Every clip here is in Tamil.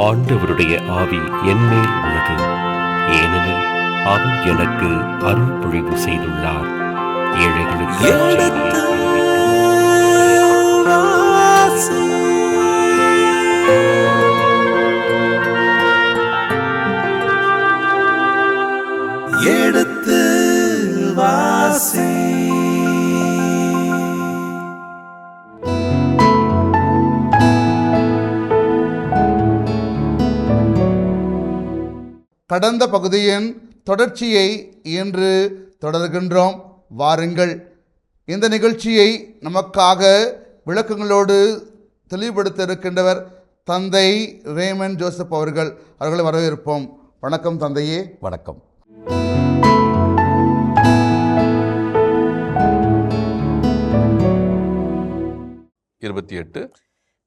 ஆண்டவருடைய ஆவி என்மேல் உள்ளது, ஏனெனில் அவர் எனக்கு அருள் பொழிவு செய்துள்ளார். ஏழைகளுக்கு எடுத்து வாசி. எடுத்து வாசி. கடந்த பகுதியின் தொடர்ச்சியை இன்று தொடர்கின்றோம். வாருங்கள், இந்த நிகழ்ச்சியை நமக்காக விளக்கங்களோடு தெளிவுபடுத்த இருக்கின்றவர் தந்தை ரேமன் ஜோசப் அவர்களை வரவேற்போம். வணக்கம் தந்தையே. வணக்கம்.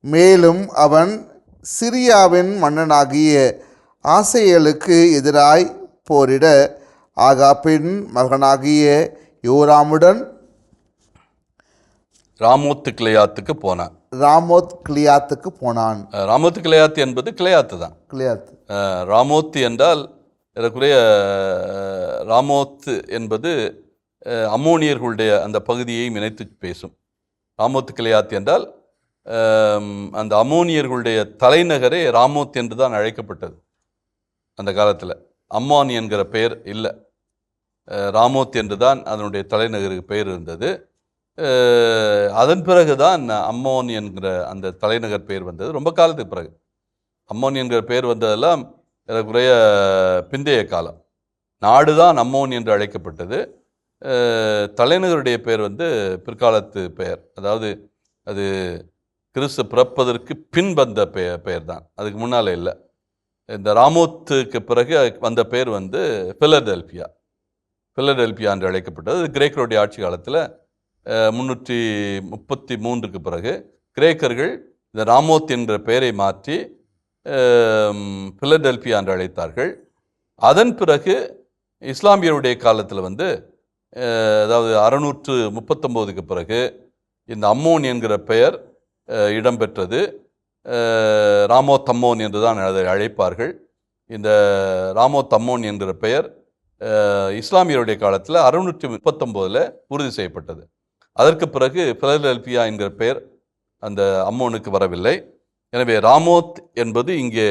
மேலும் அவன் சிரியாவின் மன்னனாகிய ஆசேயலுக்கு எதிராய் போரிட ஆகாபின் மகனாகிய யோராமுடன் ராமோத் கிளையாத்துக்கு போனான். ராமோத் கிளையாத் என்பது கிளையாத்து தான். ராமோத் என்றால் ஏறக்குறைய ராமோத் என்பது அம்மோனியர்களுடைய அந்த பகுதியை இணைத்து பேசும். ராமோத் கிளையாத் என்றால் அந்த அம்மோனியர்களுடைய தலைநகரே ராமோத் என்று தான் அழைக்கப்பட்டது. அந்த காலத்தில் அம்மான் என்கிற பெயர் இல்லை, ராமோத் என்று தான் அதனுடைய தலைநகருக்கு பெயர் இருந்தது. அதன் பிறகு தான் அம்மோன் என்கிற அந்த தலைநகர் பெயர் வந்தது. ரொம்ப காலத்துக்கு பிறகு அம்மோன் என்கிற பெயர் வந்ததெல்லாம் ஏறக்குறைய பிந்தைய காலம். நாடு தான் அம்மோன் என்று அழைக்கப்பட்டது. தலைநகருடைய பெயர் பிற்காலத்து பெயர், அதாவது அது கிறிஸ்து பிறப்பதற்கு பின் வந்த பெயர் தான், அதுக்கு முன்னால் இல்லை. இந்த ராமோத்துக்கு பிறகு வந்த பெயர் பிலடெல்பியா என்று அழைக்கப்பட்டது. கிரேக்கருடைய ஆட்சி காலத்தில் 333க்கு பிறகு கிரேக்கர்கள் இந்த ராமோத் என்ற பெயரை மாற்றி பிலடெல்பியா என்று அழைத்தார்கள். அதன் பிறகு இஸ்லாமியருடைய காலத்தில் அதாவது 639க்கு பிறகு இந்த அம்மோன் என்கிற பெயர் இடம்பெற்றது. ராமோத் அம்மோன் என்று தான் அதை அழைப்பார்கள். இந்த ராமோத் அம்மோன் என்கிற பெயர் இஸ்லாமியருடைய காலத்தில் 639 உறுதி செய்யப்பட்டது. அதற்கு பிறகு பிலடெல்பியா என்கிற பெயர் அந்த அம்மோனுக்கு வரவில்லை. எனவே ராமோத் என்பது இங்கே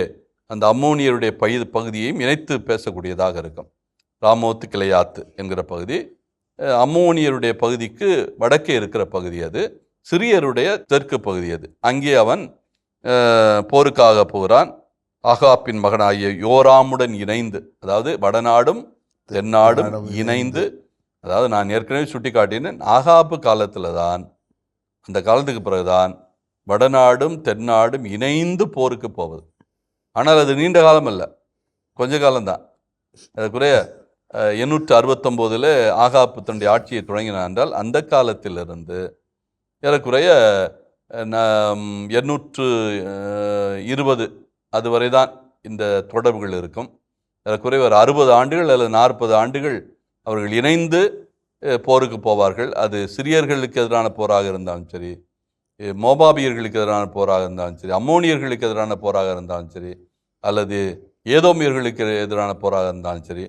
அந்த அம்மோனியருடைய பகுதியையும் இணைத்து பேசக்கூடியதாக இருக்கும். ராமோத் கிளையாத்து என்கிற பகுதி அம்மோனியருடைய பகுதிக்கு வடக்கே இருக்கிற பகுதி, அது சிரியருடைய தெற்கு பகுதி. அது அங்கே அவன் போருக்காக போகிறான். ஆகாப்பின் மகனாகிய யோராமுடன் இணைந்து, அதாவது வடநாடும் தென்னாடும் இணைந்து, அதாவது நான் ஏற்கனவே சுட்டி காட்டினேன், ஆகாப்பு காலத்தில் தான், அந்த காலத்துக்கு பிறகுதான் வடநாடும் தென்னாடும் இணைந்து போருக்கு போவது. ஆனால் அது நீண்ட காலம் அல்ல, கொஞ்ச காலம்தான். அதுக்குறைய 869 ஆகாப்பு தன்னுடைய ஆட்சியை தொடங்கினான் என்றால் அந்த காலத்திலிருந்து ஏறக்குறைய 820 அதுவரை தான் இந்த தொடர்புகள் இருக்கும். ஏறக்குறைய ஒரு 60 ஆண்டுகள் அல்லது 40 ஆண்டுகள் அவர்கள் இணைந்து போருக்கு போவார்கள். அது சிரியர்களுக்கு எதிரான போராக இருந்தாலும் சரி, மோபாபியர்களுக்கு எதிரான போராக இருந்தாலும் சரி, அம்மோனியர்களுக்கு எதிரான போராக இருந்தாலும் சரி, அல்லது ஏதோமியர்களுக்கு எதிரான போராக இருந்தாலும் சரி,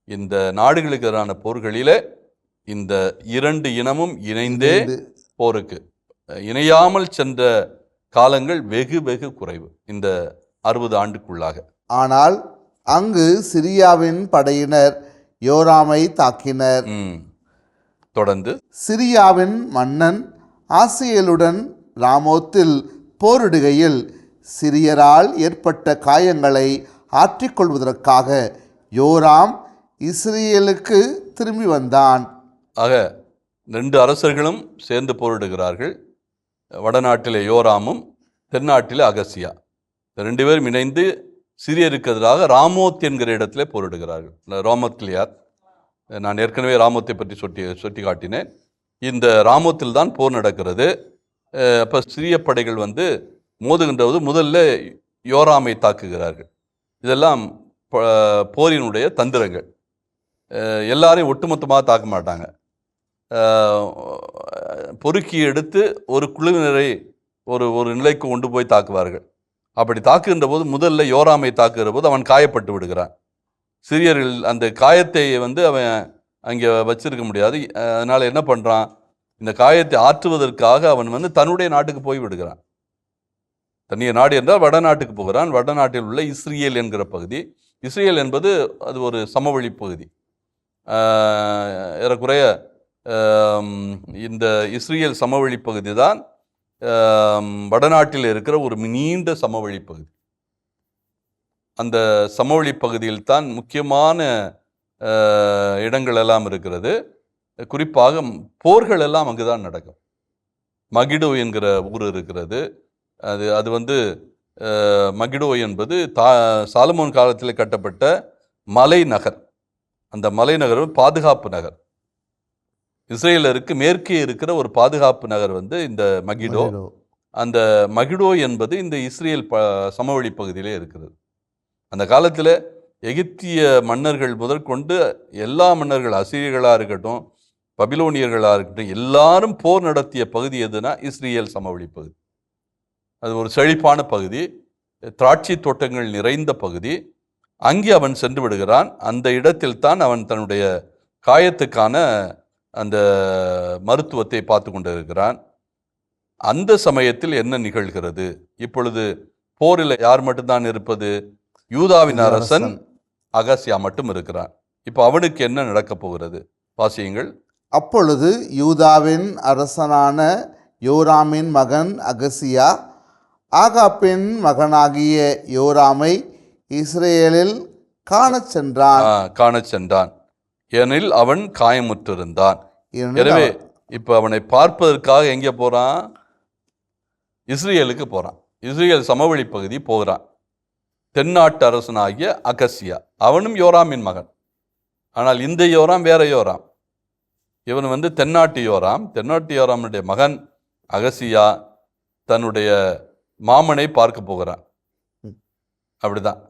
இந்த நாடுகளுக்கு எதிரான போர்களிலே இந்த இரண்டு இனமும் இணைந்தே போருக்கு இணையாமல் சென்ற காலங்கள் வெகு வெகு குறைவு இந்த 60 ஆண்டுக்குள்ளாக. ஆனால் அங்கு சிரியாவின் படையினர் யோராமை தாக்கினர். தொடர்ந்து சிரியாவின் மன்னன் ஆசேயலுடன் ராமோத்தில் போரிடுகையில் சிரியரால் ஏற்பட்ட காயங்களை ஆற்றிக்கொள்வதற்காக யோராம் இஸ்ரேலுக்கு திரும்பி வந்தான். ஆக 2 அரசர்களும் சேர்ந்து போரிடுகிறார்கள். வடநாட்டிலே யோராமும் தென்னாட்டிலே அகசியா, 2 பேரும் இணைந்து சிரியருக்கு எதிராக ராமோத் என்கிற இடத்துல போரிடுகிறார்கள். ராமோத் கிளையாத், நான் ஏற்கனவே ராமோத்தை பற்றி சுட்டி காட்டினேன். இந்த ராமோத்தில் தான் போர் நடக்கிறது. அப்போ சிரிய படைகள் மோதுகின்றது முதல்ல யோராமை தாக்குகிறார்கள். இதெல்லாம் போரினுடைய தந்திரங்கள். எல்லாரையும் ஒட்டுமொத்தமாக தாக்க மாட்டாங்க. பொறுக்கி எடுத்து ஒரு குழுவினரை ஒரு நிலைக்கு கொண்டு போய் தாக்குவார்கள். அப்படி தாக்குகின்ற போது முதல்ல யோராமை தாக்குகிற போது அவன் காயப்பட்டு விடுகிறான். சிரியர்கள் அந்த காயத்தை அவன் அங்கே வச்சிருக்க முடியாது. அதனால் என்ன பண்ணுறான், இந்த காயத்தை ஆற்றுவதற்காக அவன் தன்னுடைய நாட்டுக்கு போய் விடுகிறான். தன்னிய நாடு என்றால் வடநாட்டுக்கு போகிறான். வடநாட்டில் உள்ள இஸ்ரேல் என்கிற பகுதி, இஸ்ரேல் என்பது அது ஒரு சமவெளி பகுதி. ஏறக்குறைய இந்த இஸ்ரேல் சமவெளி பகுதி தான் வடநாட்டில் இருக்கிற ஒரு நீண்ட சமவெளி பகுதி. அந்த சமவெளி பகுதியில் தான் முக்கியமான இடங்கள் எல்லாம் இருக்கிறது. குறிப்பாக போர்கள் எல்லாம் அங்குதான் நடக்கும். மகிடோ என்கிற ஊர் இருக்கிறது. அது மகிடோ என்பது சாலமோன் காலத்தில் கட்டப்பட்ட மலை நகர். அந்த மலை நகர் பாதுகாப்பு நகர். இஸ்ரேலருக்கு மேற்கே இருக்கிற ஒரு பாதுகாப்பு நகர் இந்த மகிடோ. அந்த மகிடோ என்பது இந்த இஸ்ரேல் சமவெளி பகுதியிலே இருக்கிறது. அந்த காலத்தில் எகிப்திய மன்னர்கள் முதற்கொண்டு எல்லா மன்னர்கள், அசீரியர்களாக இருக்கட்டும், பபிலோனியர்களாக இருக்கட்டும், எல்லாரும் போர் நடத்திய பகுதி எதுனா இஸ்ரேல் சமவெளி பகுதி. அது ஒரு செழிப்பான பகுதி, திராட்சை தோட்டங்கள் நிறைந்த பகுதி. அங்கே அவன் சென்று விடுகிறான். அந்த இடத்தில் தான் அவன் தன்னுடைய காயத்துக்கான அந்த மருத்துவத்தை பார்த்து கொண்டிருக்கிறான். அந்த சமயத்தில் என்ன நிகழ்கிறது? இப்பொழுது போரில் யார் மட்டும்தான் இருப்பது? யூதாவின் அரசன் அகசியா மட்டும் இருக்கிறான். இப்போ அவனுக்கு என்ன நடக்கப் போகிறது? வாசியுங்கள். அப்பொழுது யூதாவின் அரசனான யோராமின் மகன் அகசியா ஆகாப்பின் மகனாகிய யோராமை இஸ்ரேலில் காணச் சென்றான். ஏனெனில் அவன் காயமுற்றிருந்தான். எனவே இப்போ அவனை பார்ப்பதற்காக எங்கே போறான்? இஸ்ரேலுக்கு போறான். இஸ்ரேல் சமவெளி பகுதி போகிறான். தென்னாட்டு அரசனாகிய அகசியா, அவனும் யோராமின் மகன். ஆனால் இந்த யோராம் வேற யோராம். இவன் தென்னாட்டு யோராம். தென்னாட்டு யோராமுடைய மகன் அகசியா தன்னுடைய மாமனை பார்க்க போகிறான். அப்படிதான்.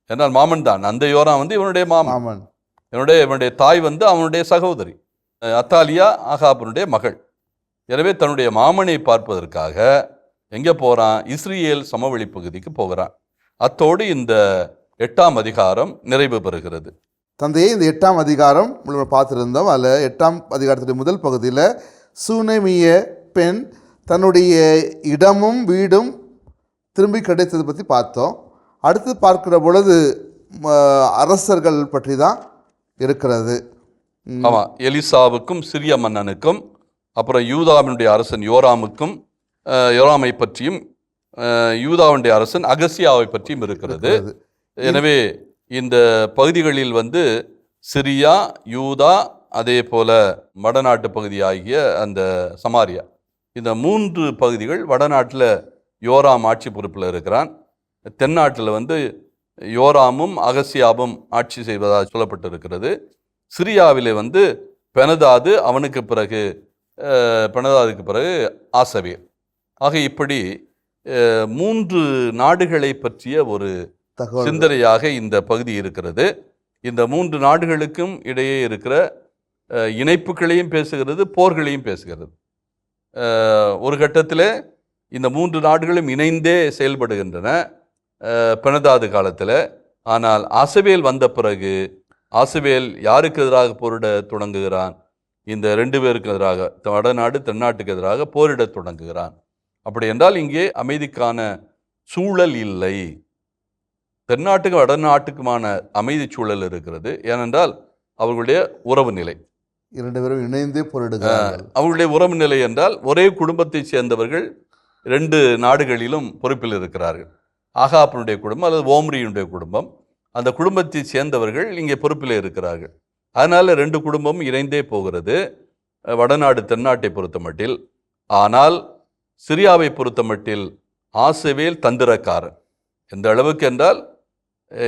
என்னால் மாமன் தான். அந்த யோராம் இவனுடைய மாமன். இவனுடைய தாய் அவனுடைய சகோதரி அத்தாலியா, ஆகாபனுடைய மகள். எனவே தன்னுடைய மாமனை பார்ப்பதற்காக எங்கே போகிறான்? இஸ்ரேல் சமவெளி பகுதிக்கு போகிறான். அத்தோடு இந்த 8ஆம் அதிகாரம் நிறைவு பெறுகிறது. தந்தையே, இந்த 8ஆம் அதிகாரம் பார்த்துருந்தோம். அதில் 8ஆம் அதிகாரத்துடைய முதல் பகுதியில் சூனேமிய பெண் தன்னுடைய இடமும் வீடும் திரும்பி கிடைத்தது பற்றி பார்த்தோம். அடுத்து பார்க்கிற பொழுது அரசர்கள் பற்றி தான் இருக்கிறது. ஆமாம், எலிசாவுக்கும் சிரிய மன்னனுக்கும், அப்புறம் யூதாவினுடைய அரசன் யோராமை பற்றியும், யூதாவுடைய அரசன் அகசியாவை பற்றியும் இருக்கிறது. எனவே இந்த பகுதிகளில் சிரியா, யூதா, அதே போல வடநாட்டு பகுதி ஆகிய அந்த சமாரியா, இந்த 3 பகுதிகள் வடநாட்டில் யோராம் ஆட்சி பொறுப்பில் இருக்கிறான். தென்னாட்டில் யோராமும் அகசியாவும் ஆட்சி செய்வதாக சொல்லப்பட்டிருக்கிறது. சிரியாவிலே பெனதாது, அவனுக்கு பிறகு பெனதாதுக்கு பிறகு ஆசவேல். ஆக இப்படி 3 நாடுகளை பற்றிய ஒரு சிந்தனையாக இந்த பகுதி இருக்கிறது. இந்த 3 நாடுகளுக்கும் இடையே இருக்கிற இணைப்புகளையும் பேசுகிறது, போர்களையும் பேசுகிறது. ஒரு கட்டத்தில் இந்த 3 நாடுகளும் இணைந்தே செயல்படுகின்றன பெனதாது காலத்தில். ஆனால் ஆசவேல் வந்த பிறகு ஆசவேல் யாருக்கு எதிராக போரிட தொடங்குகிறான்? இந்த 2 பேருக்கு எதிராக, வடநாடு தென்னாட்டுக்கு எதிராக போரிட தொடங்குகிறான். அப்படி என்றால் இங்கே அமைதிக்கான சூழல் இல்லை. தென்னாட்டுக்கு வடநாட்டுக்குமான அமைதி சூழல் இருக்கிறது. ஏனென்றால் அவர்களுடைய உறவு நிலை, 2 பேரும் இணைந்தே போரிடுகிறார்கள். அவர்களுடைய உறவு நிலை என்றால் ஒரே குடும்பத்தை சேர்ந்தவர்கள் 2 நாடுகளிலும் பொறுப்பில் இருக்கிறார்கள். ஆகாபனுடைய குடும்பம் அல்லது ஓம்ரியினுடைய குடும்பம், அந்த குடும்பத்தை சேர்ந்தவர்கள் இங்கே பொறுப்பில் இருக்கிறார்கள். அதனால் 2 குடும்பமும் இணைந்தே போகிறது வடநாடு தென்னாட்டை பொறுத்த மட்டில். ஆனால் சிரியாவை பொறுத்த மட்டில் ஆசவேல் தந்திரக்காரன். எந்த அளவுக்கு என்றால்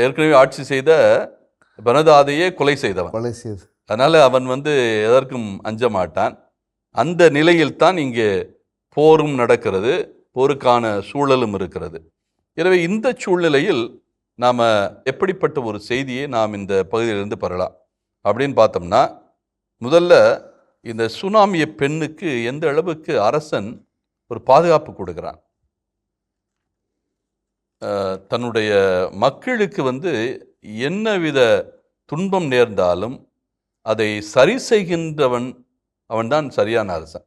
ஏற்கனவே ஆட்சி செய்த பெனதாதையே கொலை செய்தவன். அதனால் அவன் எதற்கும் அஞ்ச மாட்டான். அந்த நிலையில்தான் இங்கே போரும் நடக்கிறது, போருக்கான சூழலும் இருக்கிறது. எனவே இந்த சூழ்நிலையில் நாம் எப்படிப்பட்ட ஒரு செய்தியை நாம் இந்த பகுதியிலிருந்து பெறலாம் அப்படின்னு பார்த்தோம்னா, முதல்ல இந்த சுனாமிய பெண்ணுக்கு எந்த அளவுக்கு அரசன் ஒரு பாதுகாப்பு கொடுக்குறான். தன்னுடைய மக்களுக்கு என்னவித துன்பம் நேர்ந்தாலும் அதை சரி செய்கின்றவன் அவன்தான் சரியான அரசன்.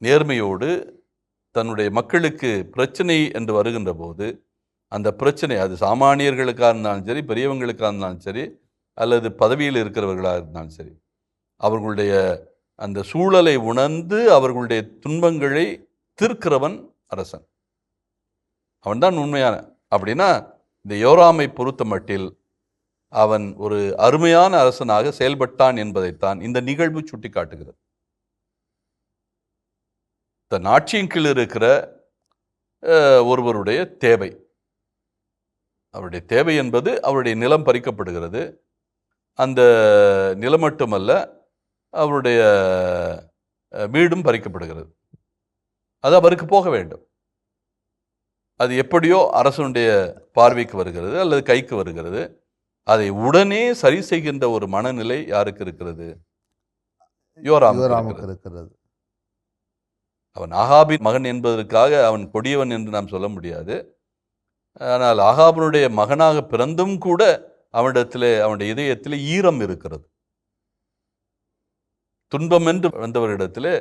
நேர்மையோடு தன்னுடைய மக்களுக்கு பிரச்சனை என்று வருகின்ற போது அந்த பிரச்சனை அது சாமானியர்களுக்காக இருந்தாலும் சரி, பெரியவங்களுக்காக இருந்தாலும் சரி, அல்லது பதவியில் இருக்கிறவர்களாக இருந்தாலும் சரி, அவர்களுடைய அந்த சூழலை உணர்ந்து அவர்களுடைய துன்பங்களை தீர்க்கிறவன் அரசன். அவன்தான் உண்மையான. அப்படின்னா இந்த யோராமை பொறுத்த மட்டில் அவன் ஒரு அருமையான அரசனாக செயல்பட்டான் என்பதைத்தான் இந்த நிகழ்வு சுட்டி காட்டுகிறது. தன் ஆட்சியின் கீழ் இருக்கிற ஒருவருடைய தேவை, அவருடைய தேவை என்பது அவருடைய நிலம் பறிக்கப்படுகிறது. அந்த நிலம் மட்டுமல்ல, அவருடைய வீடும் பறிக்கப்படுகிறது. அது அவருக்கு போக வேண்டும். அது எப்படியோ அரசனுடைய பார்வைக்கு வருகிறது அல்லது கைக்கு வருகிறது. அதை உடனே சரி செய்கின்ற ஒரு மனநிலை யாருக்கு இருக்கிறது? யோராமுக்கு இருக்கிறது. அவன் ஆகாபின் மகன் என்பதற்காக அவன் கொடியவன் என்று நாம் சொல்ல முடியாது. ஆனால் ஆகாபனுடைய மகனாக பிறந்தும் கூட அவனிடத்திலே, அவனுடைய இதயத்திலே ஈரம் இருக்கிறது. துன்பம் என்று வந்தவரிடத்திலே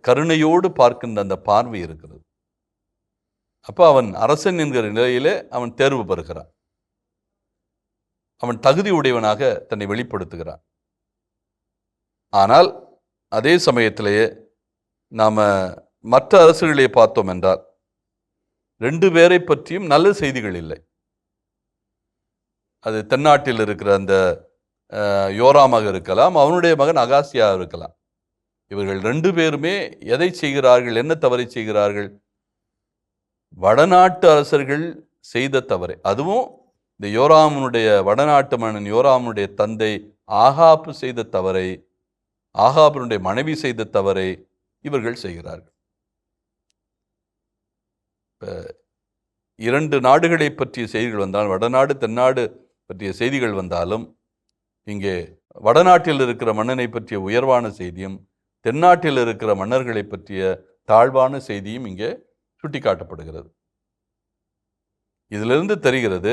கருணையோடு பார்க்கின்ற அந்த பார்வை இருக்கிறது. அப்போ அவன் அரசன் என்கிற நிலையிலே அவன் தேர்வு பெறுகிறான். அவன் தகுதி உடையவனாக தன்னை வெளிப்படுத்துகிறான். ஆனால் அதே சமயத்திலேயே நாம் மற்ற அரசுகளை பார்த்தோம் என்றால் 2 பேரை பற்றியும் நல்ல செய்திகள் இல்லை. அது தென்னாட்டில் இருக்கிற அந்த யோராமாக இருக்கலாம், அவனுடைய மகன் அகாசியா இருக்கலாம். இவர்கள் 2 பேருமே எதை செய்கிறார்கள், என்ன தவறை செய்கிறார்கள்? வடநாட்டு அரசர்கள் செய்த தவறை, அதுவும் இந்த யோராமுடைய வடநாட்டு மன்னன் யோராமுடைய தந்தை ஆகாபு செய்த தவறை, ஆகாபனுடைய மனைவி செய்த தவறை இவர்கள் செய்கிறார்கள். 2 நாடுகளை பற்றிய செய்திகள் வந்தாலும், வடநாடு தென்னாடு பற்றிய செய்திகள் வந்தாலும், இங்கே வடநாட்டில் இருக்கிற மன்னனை பற்றிய உயர்வான செய்தியும் தென்னாட்டில் இருக்கிற மன்னர்களை பற்றிய தாழ்வான செய்தியும் இங்கே சுட்டிக்காட்டப்படுகிறது. இதிலிருந்து தெரிகிறது,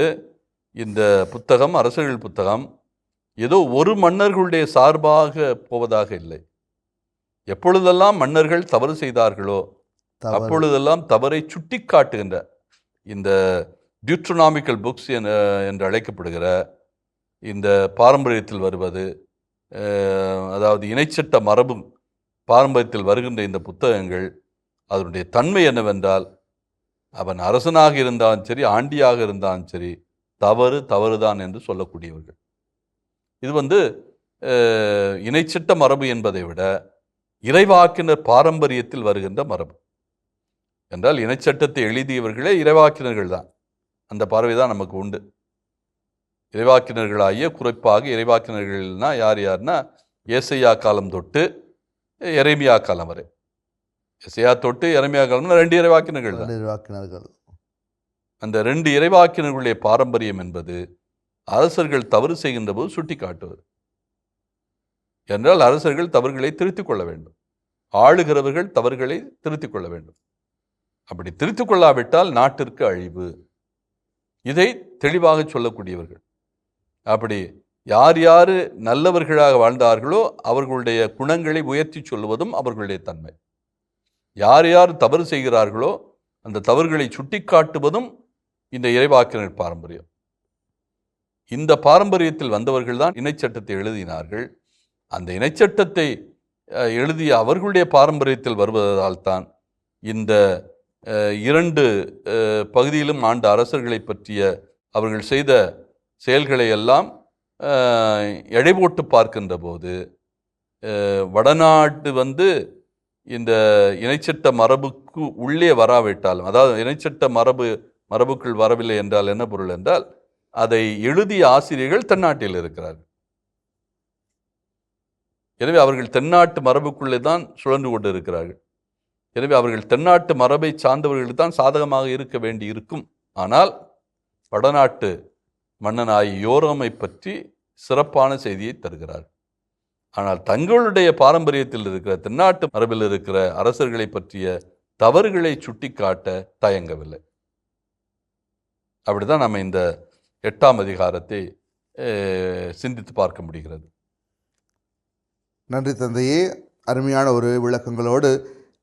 இந்த புத்தகம், அரசர்கள் புத்தகம், ஏதோ ஒரு மன்னர்களுடைய சார்பாக போவதாக இல்லை. எப்பொழுதெல்லாம் மன்னர்கள் தவறு செய்தார்களோ அப்பொழுதெல்லாம் தவறை சுட்டி காட்டுகின்ற இந்த டியூட்ரோனாமிக்கல் புக்ஸ் என்று அழைக்கப்படுகிற இந்த பாரம்பரியத்தில் வருவது, அதாவது இணைச்சட்ட மரபு பாரம்பரியத்தில் வருகின்ற இந்த புத்தகங்கள், அதனுடைய தன்மை என்னவென்றால், அவன் அரசனாக இருந்தாலும் சரி, ஆண்டியாக இருந்தாலும் சரி, தவறு தவறுதான் என்று சொல்லக்கூடியவர்கள். இது இணைச்சட்ட மரபு என்பதை விட இறைவாக்கினர் பாரம்பரியத்தில் வருகின்ற மரபு என்றால், இணைச்சட்டத்தை எழுதியவர்களே இறைவாக்கினர்கள் தான். அந்த பார்வை தான் நமக்கு உண்டு. இறைவாக்கினர்களாகிய, குறிப்பாக இறைவாக்கினர்கள்னா யார்னா, ஏசையா காலம் தொட்டு எரேமியா காலம் வரை. ஏசையா தொட்டு எரேமியா காலம் 2 இறைவாக்கினர்கள் தான். அந்த 2 இறைவாக்கினர்களுடைய பாரம்பரியம் என்பது அரசர்கள் தவறு செய்கின்ற போது சுட்டி காட்டுவது. என்றால் அரசர்கள் தவறுகளை திருத்திக் கொள்ள வேண்டும், ஆளுகிறவர்கள் தவறுகளை திருத்திக் கொள்ள வேண்டும். அப்படி திருத்திக் கொள்ளாவிட்டால் நாட்டிற்கு அழிவு. இதை தெளிவாக சொல்லக்கூடியவர்கள். அப்படி யார் யார் நல்லவர்களாக வாழ்ந்தார்களோ அவர்களுடைய குணங்களை உயர்த்தி சொல்லுவதும் அவர்களுடைய தன்மை. யார் யார் தவறு செய்கிறார்களோ அந்த தவறுகளை சுட்டி காட்டுவதும் இந்த இறைவாக்கினர் பாரம்பரியம். இந்த பாரம்பரியத்தில் வந்தவர்கள் தான் இணைச்சட்டத்தை எழுதினார்கள். அந்த இணைச்சட்டத்தை எழுதிய அவர்களுடைய பாரம்பரியத்தில் வருவதால் தான் இந்த 2 பகுதியிலும் ஆண்ட அரசர்களை பற்றிய அவர்கள் செய்த செயல்களை எல்லாம் எடை போட்டு பார்க்கின்ற போது, வடநாட்டு இந்த இணைச்சட்ட மரபுக்கு உள்ளே வராவிட்டாலும், அதாவது இணைச்சட்ட மரபுக்குள் வரவில்லை என்றால் என்ன பொருள் என்றால், அதை எழுதிய ஆசிரியர்கள் தென்னாட்டில் இருக்கிறார்கள். எனவே அவர்கள் தென்னாட்டு மரபுக்குள்ளே தான் சுழன்று கொண்டு இருக்கிறார்கள். எனவே அவர்கள் தென்னாட்டு மரபை சார்ந்தவர்கள் தான் சாதகமாக இருக்க வேண்டி இருக்கும். ஆனால் வடநாட்டு மன்னனாய் யோராமை பற்றி சிறப்பான செய்தியை தருகிறார். ஆனால் தங்களுடைய பாரம்பரியத்தில் இருக்கிற தென்னாட்டு மரபில் இருக்கிற அரசர்களை பற்றிய தவறுகளை சுட்டி காட்ட தயங்கவில்லை. அப்படிதான் நம்ம இந்த 8ஆம் அதிகாரத்தை சிந்தித்து பார்க்க முடிகிறது. நன்றி தந்தையே. அருமையான ஒரு விளக்கங்களோடு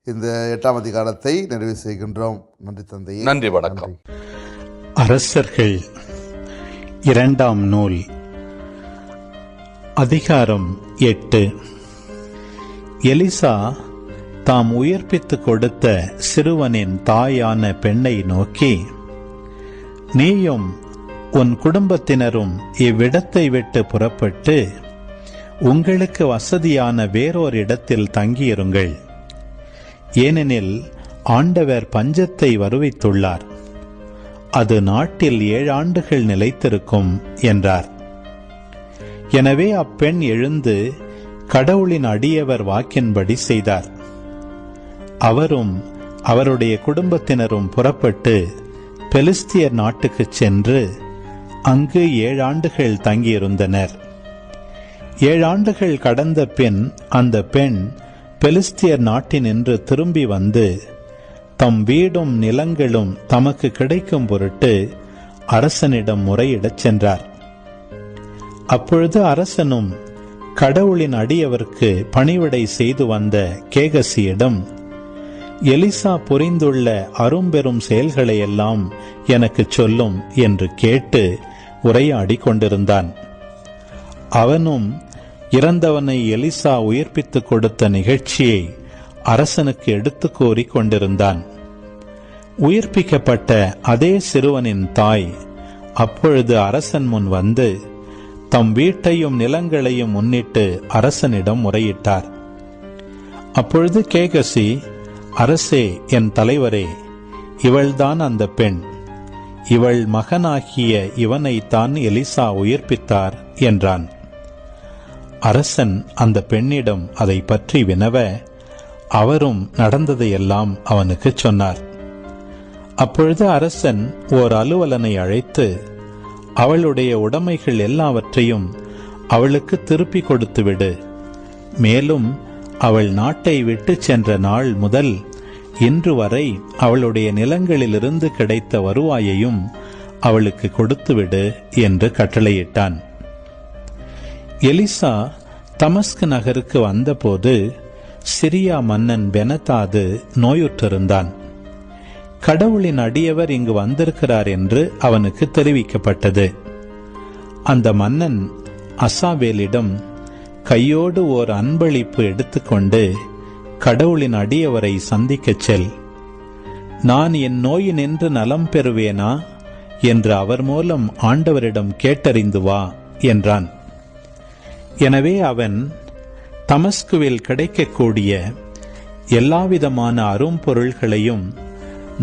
இந்த 8ஆம் அதிகாரத்தை நிறைவு செய்கின்றோம். நன்றி தந்தையே. நன்றி, வணக்கம். அரசர்கள் 2ஆம் நூல் அதிகாரம் 8. எலிசா தாம் உயிர்ப்பித்து கொடுத்த சிறுவனின் தாயான பெண்ணை நோக்கி, நீயும் உன் குடும்பத்தினரும் இவ்விடத்தை விட்டு புறப்பட்டு உங்களுக்கு வசதியான வேறொரு இடத்தில் தங்கியிருங்கள். ஏனெனில் ஆண்டவர் பஞ்சத்தை வருவித்துள்ளார். அது நாட்டில் 7 ஆண்டுகள் நிலைத்திருக்கும் என்றார். எனவே அப்பெண் எழுந்து கடவுளின் அடியவர் வாக்கின்படி செய்தார். அவரும் அவருடைய குடும்பத்தினரும் புறப்பட்டு பெலிஸ்தியர் நாட்டுக்கு சென்று அங்கு 7 ஆண்டுகள் தங்கியிருந்தனர். 7 ஆண்டுகள் கடந்த பின் அந்த பெண் பெலிஸ்தியர் நாட்டினின்று திரும்பி வந்து தம் வீடும் நிலங்களும் தமக்கு கிடைக்கும் பொருட்டு அரசனிடம் முறையிடச் சென்றார். அப்பொழுது அரசனும் கடவுளின் அடியவருக்கு பணிவிடை செய்து வந்த கேகசியிடம், எலிசா புரிந்துள்ள அரும்பெரும் செயல்களையெல்லாம் எனக்கு சொல்லும் என்று கேட்டு உரையாடி கொண்டிருந்தான். அவனும் இறந்தவனை எலிசா உயிர்ப்பித்துக் கொடுத்த நிகழ்ச்சியை அரசனுக்கு எடுத்து கூறி கொண்டிருந்தான். உயிர்ப்பிக்கப்பட்ட அதே சிறுவனின் தாய் அப்பொழுது அரசன் முன் வந்து தம் வீட்டையும் நிலங்களையும் முன்னிட்டு அரசனிடம் முறையிட்டார். அப்பொழுது கேகசி, அரசே, என் தலைவரே, இவள்தான் அந்த பெண். இவள் மகனாகிய இவனைத்தான் எலிசா உயிர்ப்பித்தார் என்றான். அரசன் அந்த பெண்ணிடம் அதை பற்றி வினவ அவரும் நடந்ததையெல்லாம் அவனுக்கு சொன்னார். அப்பொழுது அரசன் ஓர் அலுவலனை அழைத்து அவளுடைய உடைமைகள் எல்லாவற்றையும் அவளுக்கு திருப்பி கொடுத்துவிடு. மேலும் அவள் நாட்டை விட்டு சென்ற நாள் முதல் இன்று வரை அவளுடைய நிலங்களிலிருந்து கிடைத்த வருவாயையும் அவளுக்கு கொடுத்துவிடு என்று கட்டளையிட்டான். எலிசா தமஸ்கு நகருக்கு வந்தபோது சிரியா மன்னன் பெனதாது நோயுற்றிருந்தான். கடவுளின் அடியவர் இங்கு வந்திருக்கிறார் என்று அவனுக்கு தெரிவிக்கப்பட்டது. அந்த மன்னன் அசாவேலிடம், கையோடு ஓர் அன்பளிப்பு எடுத்துக்கொண்டு கடவுளின் அடியவரை சந்திக்கச் செல். நான் என் நோயினின்று நலம் பெறுவேனா என்று அவர் மூலம் ஆண்டவரிடம் கேட்டறிந்து வா என்றான். எனவே அவன் தமஸ்குவில் கிடைக்கக்கூடிய எல்லாவிதமான அரும்பொருள்களையும்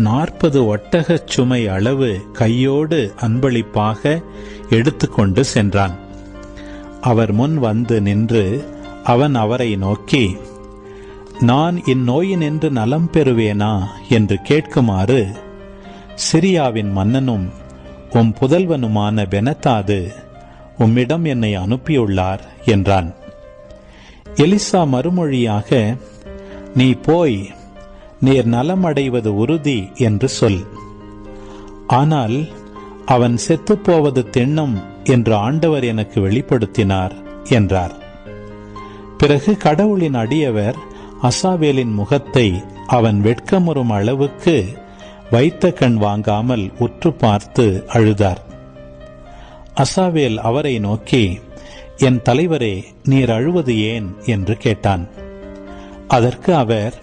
40 ஒட்டகச் சுமை அளவு கையோடு அன்பளிப்பாக எடுத்துக்கொண்டு சென்றான். அவர் முன் வந்து நின்று அவன் அவரை நோக்கி, நான் இந்நோயினின்று நலம் பெறுவேனா என்று கேட்குமாறு சிரியாவின் மன்னனும் உம் புதல்வனுமான பெனதாது உம்மிடம் என்னை அனுப்பியுள்ளார் என்றான். எலிசா மறுமொழியாக, நீ போய் நீர் நலமடைவது உறுதி என்று சொல். ஆனால் அவன் செத்துப்போவது திண்ணம் என்று ஆண்டவர் எனக்கு வெளிப்படுத்தினார் என்றார். பிறகு கடவுளின் அடியவர் அசாவேலின் முகத்தை அவன் வெட்கமுறும் அளவுக்கு வைத்த கண் வாங்காமல் உற்று பார்த்து அழுதார். அசாவேல் அவரை நோக்கி, என் தலைவரே, நீர் அழுவது ஏன் என்று கேட்டான். அதற்கு அவர்,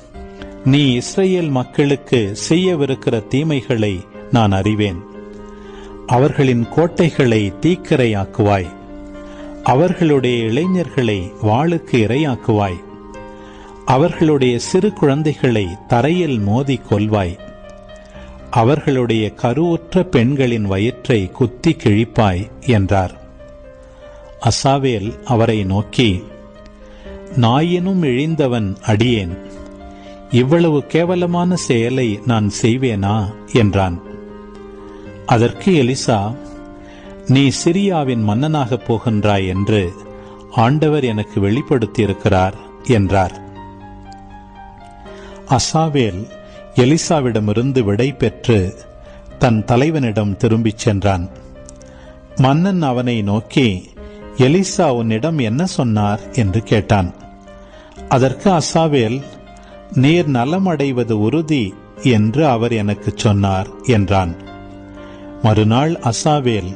நீ இஸ்ரேல் மக்களுக்கு செய்யவிருக்கிற தீமைகளை நான் அறிவேன். அவர்களின் கோட்டைகளை தீக்கிரையாக்குவாய், அவர்களுடைய இளைஞர்களை வாளுக்கு இரையாக்குவாய், அவர்களுடைய சிறு குழந்தைகளை தரையில் மோதி கொல்வாய், அவர்களுடைய கருவுற்ற பெண்களின் வயிற்றை குத்தி கிழிப்பாய் என்றார். அசாவேல் அவரை நோக்கி, நாயினும் இழிந்தவன் அடியேன், இவ்வளவு கேவலமான செயலை நான் செய்வேனா என்றான். அதற்கு எலிசா, நீ சிரியாவின் மன்னனாகப் போகின்றாய் என்று ஆண்டவர் எனக்கு வெளிப்படுத்தியிருக்கிறார் என்றார். அசாவேல் எலிசாவிடமிருந்து விடை பெற்று தன் தலைவனிடம் திரும்பிச் சென்றான். மன்னன் அவனை நோக்கி, எலிசா உன்னிடம் என்ன சொன்னார் என்று கேட்டான். அதற்கு அசாவேல், நீர் நலமடைவது உறுதி என்று அவர் எனக்கு சொன்னார் என்றான். மறுநாள் அசாவேல்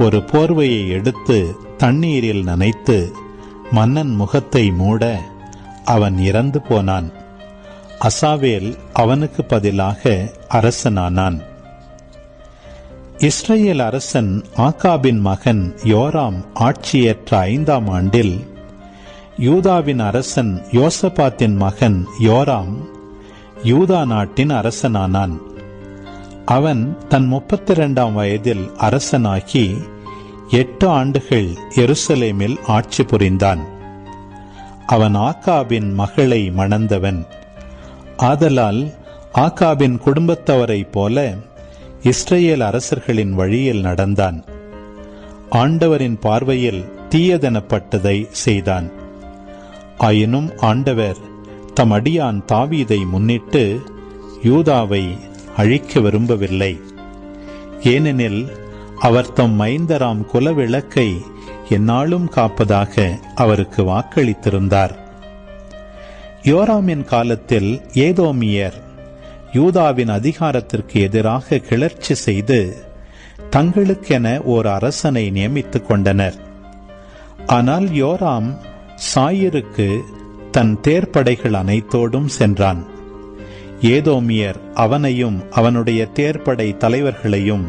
ஒரு போர்வையை எடுத்து தண்ணீரில் நனைத்து மன்னன் முகத்தை மூட அவன் இறந்து போனான். அசாவேல் அவனுக்கு பதிலாக அரசனானான். இஸ்ரேல் அரசன் ஆகாபின் மகன் யோராம் ஆட்சியேற்ற 5ஆம் ஆண்டில் யூதாவின் அரசன் யோசபாத்தின் மகன் யோராம் யூதா நாட்டின் அரசனானான். அவன் தன் 32ஆம் வயதில் அரசனாகி 8 ஆண்டுகள் எருசலேமில் ஆட்சி புரிந்தான். அவன் ஆகாபின் மகளை மணந்தவன். ஆதலால் ஆகாபின் குடும்பத்தவரைப் போல இஸ்ரேல் அரசர்களின் வழியில் நடந்தான். ஆண்டவரின் பார்வையில் தீயதெனப்பட்டதை செய்தான். ஆயினும் ஆண்டவர் தம் அடியான் தாவீதை முன்னிட்டு யூதாவை அழிக்க விரும்பவில்லை. ஏனெனில் அவர் தம் மைந்தராம் குலவிளக்கை எந்நாளும் காப்பதாக அவருக்கு வாக்களித்திருந்தார். யோராமின் காலத்தில் ஏதோமியர் யூதாவின் அதிகாரத்திற்கு எதிராக கிளர்ச்சி செய்து தங்களுக்கென ஓர் அரசனை நியமித்துக் கொண்டனர். ஆனால் யோராம் சாயிருக்கு தன் தேர்ப்படைகள் அனைத்தோடும் சென்றான். ஏதோமியர் அவனையும் அவனுடைய தேர்ப்படை தலைவர்களையும்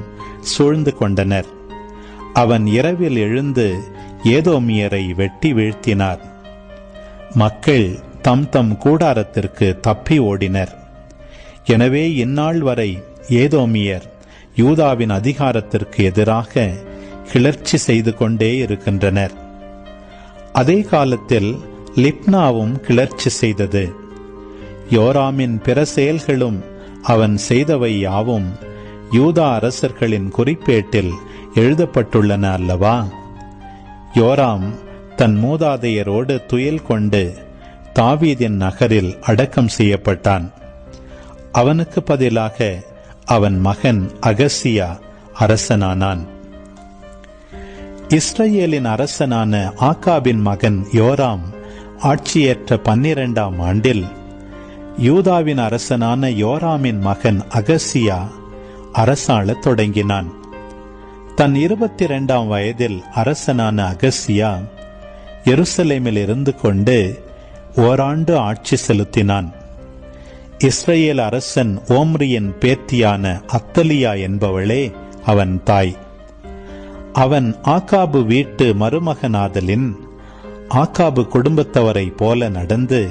சூழ்ந்து கொண்டனர். அவன் இரவில் எழுந்து ஏதோமியரை வெட்டி வீழ்த்தினார். மக்கள் தம் தம் கூடாரத்திற்கு தப்பி ஓடினர். எனவே இந்நாள் வரை ஏதோமியர் யூதாவின் அதிகாரத்திற்கு எதிராக கிளர்ச்சி செய்து கொண்டே இருக்கின்றனர். அதே காலத்தில் லிப்னாவும் கிளர்ச்சி செய்தது. யோராமின் பிற செயல்களும் அவன் செய்தவை யாவும் யூதா அரசர்களின் குறிப்பேட்டில் எழுதப்பட்டுள்ளன அல்லவா? யோராம் தன் மூதாதையரோடு துயில் கொண்டு தாவீதின் நகரில் அடக்கம் செய்யப்பட்டான். அவனுக்கு பதிலாக அவன் மகன் அகசியா அரசனானான். இஸ்ரேலின் அரசனான ஆகாபின் மகன் யோராம் ஆட்சியேற்ற 12ஆம் ஆண்டில் யூதாவின் அரசனான யோராமின் மகன் அகசியா அரசாளத் தொடங்கினான். தன் 22ஆம் வயதில் அரசனான அகசியா எருசலேமில் இருந்து கொண்டு ஓராண்டு ஆட்சி செலுத்தினான். இஸ்ரேல் அரசன் ஓம்ரியின் பேத்தியான அத்தலியா என்பவளே அவன் தாய். அவன் ஆகாபு வீட்டு மருமகனாதலின் ஆகாபு குடும்பத்தவரை போல நடந்து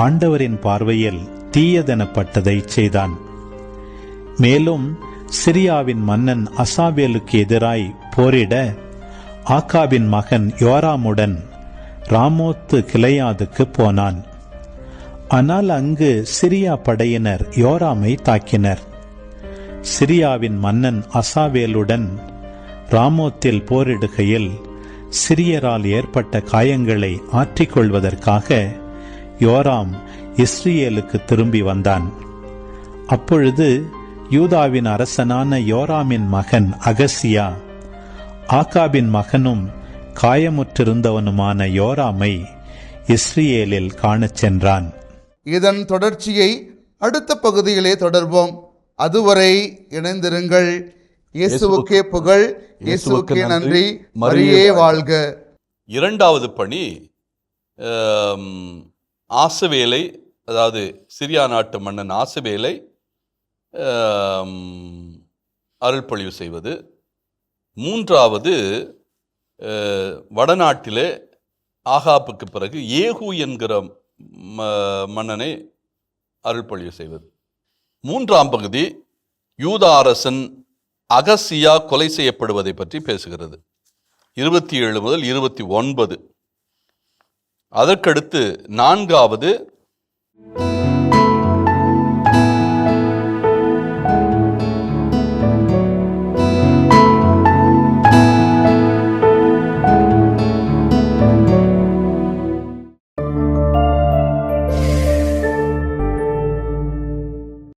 ஆண்டவரின் பார்வையில் தீயதெனப்பட்டதை செய்தான். மேலும் சிரியாவின் மன்னன் அசாவேலுக்கு எதிராய் போரிட ஆகாபின் மகன் யோராமுடன் ராமோத்து கிளையாதுக்கு போனான். ஆனால் அங்கு சிரியா படையினர் யோராமை தாக்கினர். சிரியாவின் மன்னன் அசாவேலுடன் ராமோத்தில் போரிடுகையில் சிரியரால் ஏற்பட்ட காயங்களை ஆற்றிக்கொள்வதற்காக யோராம் இஸ்ரேலுக்கு திரும்பி வந்தான். அப்பொழுது யூதாவின் அரசனான யோராமின் மகன் அகசியா ஆகாபின் மகனும் காயமுற்றிருந்தவனுமான யோராமை இஸ்ரேலில் காணச் சென்றான். இதன் தொடர்ச்சியை அடுத்த பகுதியிலே தொடர்வோம். அதுவரை இணைந்திருங்கள். இயேசுவுக்கே புகழ், இயேசுவுக்கே நன்றி, மரியே வாழ்க. இரண்டாவது பணி ஆசவேலை, அதாவது சிரியா நாட்டு மன்னன் ஆசவேலை அருள்பொழிவு செய்வது. மூன்றாவது, வடநாட்டிலே ஆகாப்புக்கு பிறகு ஏகு என்கிற மன்னனை அருள்பொழிவு செய்வது. மூன்றாம் பகுதி யூதா அரசன் அகசியா கொலை செய்யப்படுவதை பற்றி பேசுகிறது. 27 முதல் 29. அதற்கடுத்து நான்காவது